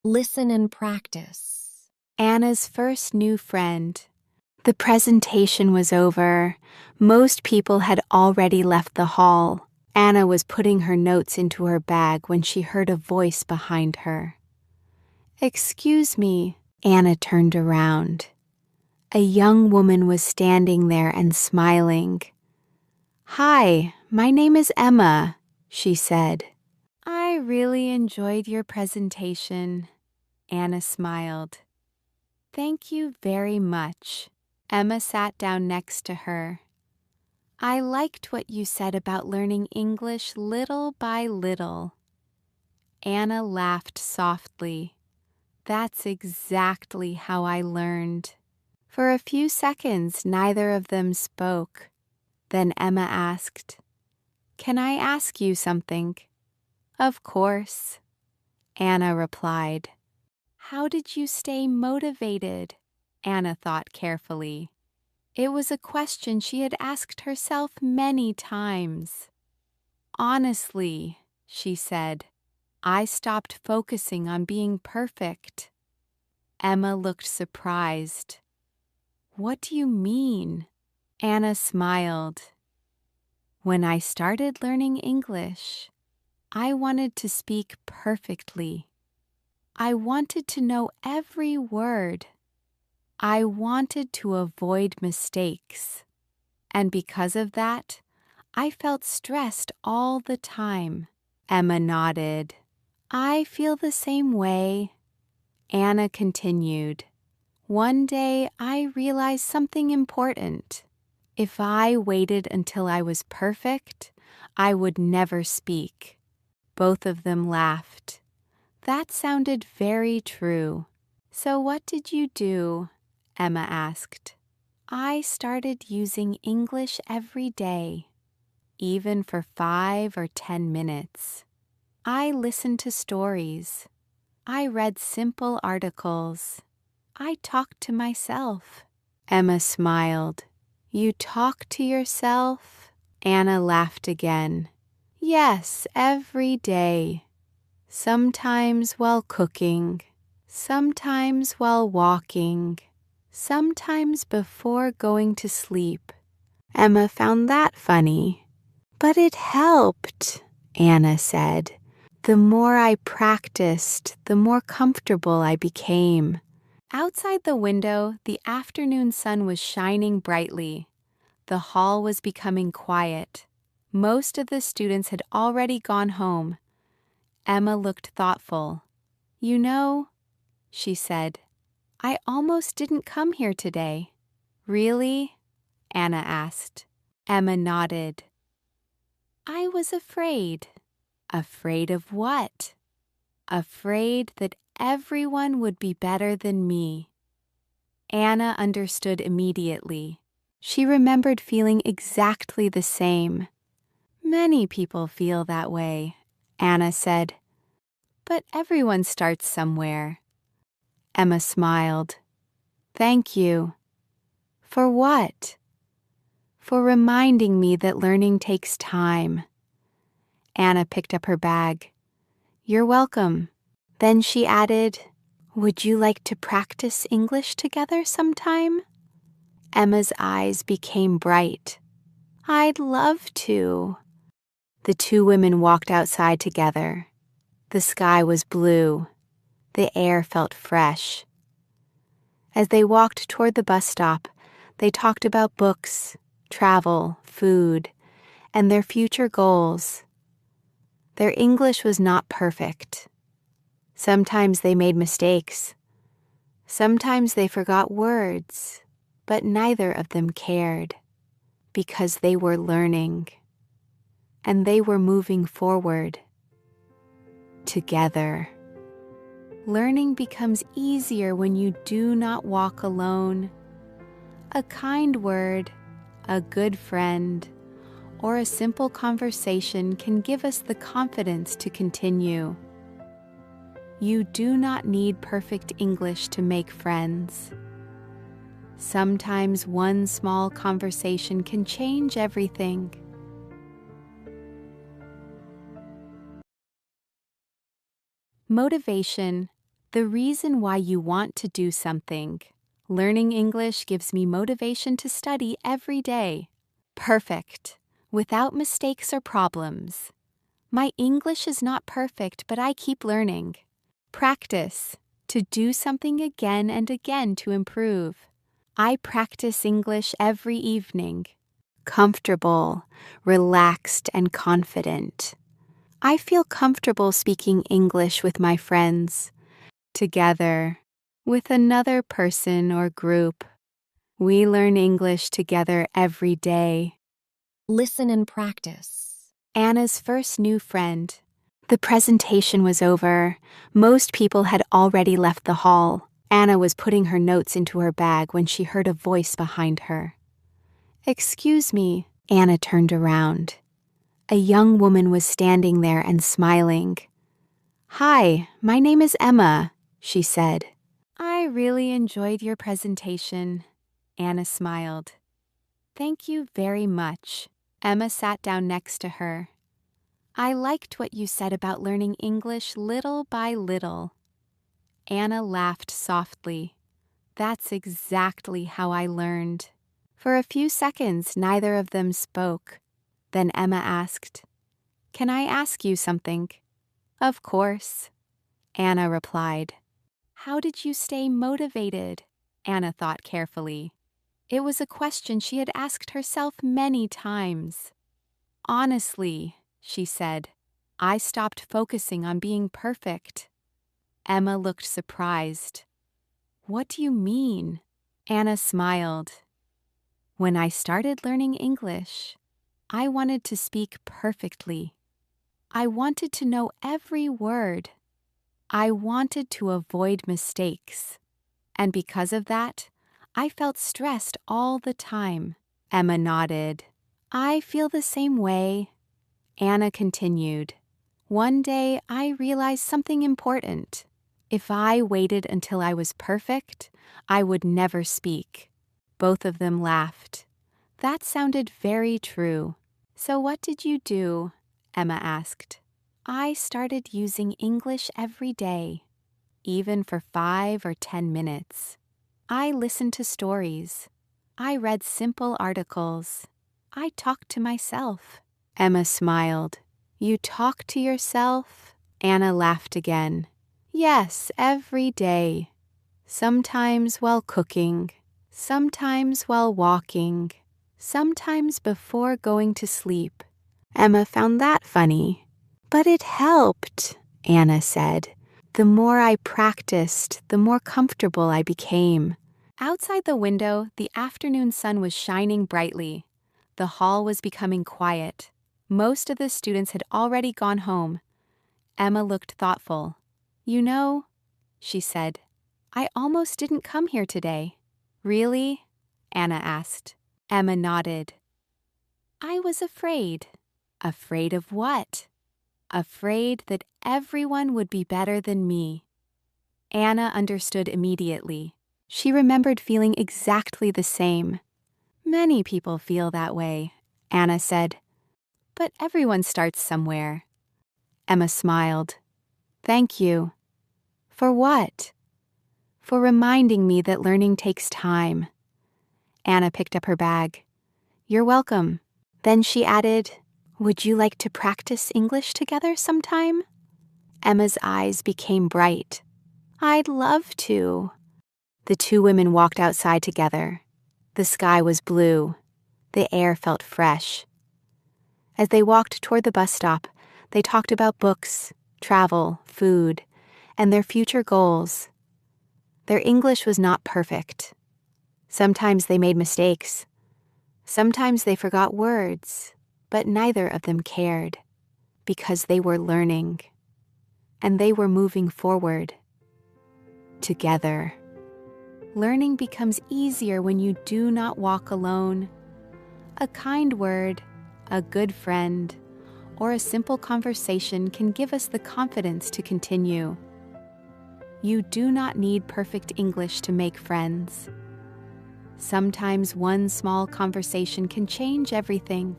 Listen and practice. Anna's first new friend. The presentation was over. Most people had already left the hall. Anna was putting her notes into her bag when she heard a voice behind her. "Excuse me." Anna turned around. A young woman was standing there and smiling. "Hi, my name is Emma," she said. "I really enjoyed your presentation." Anna smiled. "Thank you very much." Emma sat down next to her. "I liked what you said about learning English little by little." Anna laughed softly. "That's exactly how I learned." For a few seconds, neither of them spoke. Then Emma asked, "Can I ask you something?" "Of course," Anna replied. "How did you stay motivated?" Anna thought carefully. It was a question she had asked herself many times. "Honestly," she said, "I stopped focusing on being perfect." Emma looked surprised. "What do you mean?" Anna smiled. "When I started learning English, I wanted to speak perfectly. I wanted to know every word. I wanted to avoid mistakes. And because of that, I felt stressed all the time." Emma nodded. "I feel the same way." Anna continued. "One day I realized something important. If I waited until I was perfect, I would never speak." Both of them laughed. That sounded very true. "So what did you do?" Emma asked. "I started using English every day, even for 5 or 10 minutes. I listened to stories. I read simple articles. I talked to myself." Emma smiled. "You talk to yourself?" Anna laughed again. "Yes, every day. Sometimes while cooking, sometimes while walking, sometimes before going to sleep." Emma found that funny. "But it helped," Anna said. "The more I practiced, the more comfortable I became." Outside the window, the afternoon sun was shining brightly. The hall was becoming quiet. Most of the students had already gone home. Emma looked thoughtful. "You know," she said, "I almost didn't come here today." "Really?" Anna asked. Emma nodded. "I was afraid." "Afraid of what?" "Afraid that everyone would be better than me." Anna understood immediately. She remembered feeling exactly the same. "Many people feel that way," Anna said. "But everyone starts somewhere." Emma smiled. "Thank you." "For what?" "For reminding me that learning takes time." Anna picked up her bag. "You're welcome." Then she added, "Would you like to practice English together sometime?" Emma's eyes became bright. "I'd love to." The two women walked outside together. The sky was blue. The air felt fresh. As they walked toward the bus stop, they talked about books, travel, food, and their future goals. Their English was not perfect. Sometimes they made mistakes. Sometimes they forgot words, but neither of them cared, because they were learning, and they were moving forward together. Learning becomes easier when you do not walk alone. A kind word, a good friend, or a simple conversation can give us the confidence to continue. You do not need perfect English to make friends. Sometimes one small conversation can change everything. Motivation, The reason why you want to do something. Learning English gives me motivation to study every day. Perfect, without mistakes or problems. My English is not perfect, but I keep learning. Practice, to do something again and again to improve. I practice English every evening. Comfortable, relaxed, and confident. I feel comfortable speaking English with my friends, together, with another person or group. We learn English together every day. Listen and practice. Anna's first new friend. The presentation was over. Most people had already left the hall. Anna was putting her notes into her bag when she heard a voice behind her. "Excuse me." Anna turned around. A young woman was standing there and smiling. "Hi, my name is Emma," she said. "I really enjoyed your presentation." Anna smiled. "Thank you very much." Emma sat down next to her. "I liked what you said about learning English little by little." Anna laughed softly. "That's exactly how I learned." For a few seconds, neither of them spoke. Then Emma asked, "Can I ask you something?" "Of course," Anna replied. "How did you stay motivated?" Anna thought carefully. It was a question she had asked herself many times. "Honestly," she said, "I stopped focusing on being perfect." Emma looked surprised. "What do you mean?" Anna smiled. "When I started learning English, I wanted to speak perfectly. I wanted to know every word. I wanted to avoid mistakes. And because of that, I felt stressed all the time." Emma nodded. "I feel the same way." Anna continued. "One day I realized something important. If I waited until I was perfect, I would never speak." Both of them laughed. That sounded very true. "So what did you do?" Emma asked. "I started using English every day, even for 5 or 10 minutes. I listened to stories. I read simple articles. I talked to myself." Emma smiled. "You talk to yourself?" Anna laughed again. "Yes, every day. Sometimes while cooking, sometimes while walking, sometimes before going to sleep." Emma found that funny. "But it helped," Anna said. "The more I practiced, the more comfortable I became." Outside the window, the afternoon sun was shining brightly. The hall was becoming quiet. Most of the students had already gone home. Emma looked thoughtful. "You know," she said, "I almost didn't come here today." "Really?" Anna asked. Emma nodded. "I was afraid." "Afraid of what?" "Afraid that everyone would be better than me." Anna understood immediately. She remembered feeling exactly the same. "Many people feel that way," Anna said. "But everyone starts somewhere." Emma smiled. "Thank you." "For what?" "For reminding me that learning takes time." Anna picked up her bag. "You're welcome." Then she added, "Would you like to practice English together sometime?" Emma's eyes became bright. "I'd love to." The two women walked outside together. The sky was blue. The air felt fresh. As they walked toward the bus stop, they talked about books, travel, food, and their future goals. Their English was not perfect. Sometimes they made mistakes. Sometimes they forgot words, but neither of them cared, because they were learning, and they were moving forward together. Learning becomes easier when you do not walk alone. A kind word, a good friend, or a simple conversation can give us the confidence to continue. You do not need perfect English to make friends. Sometimes one small conversation can change everything.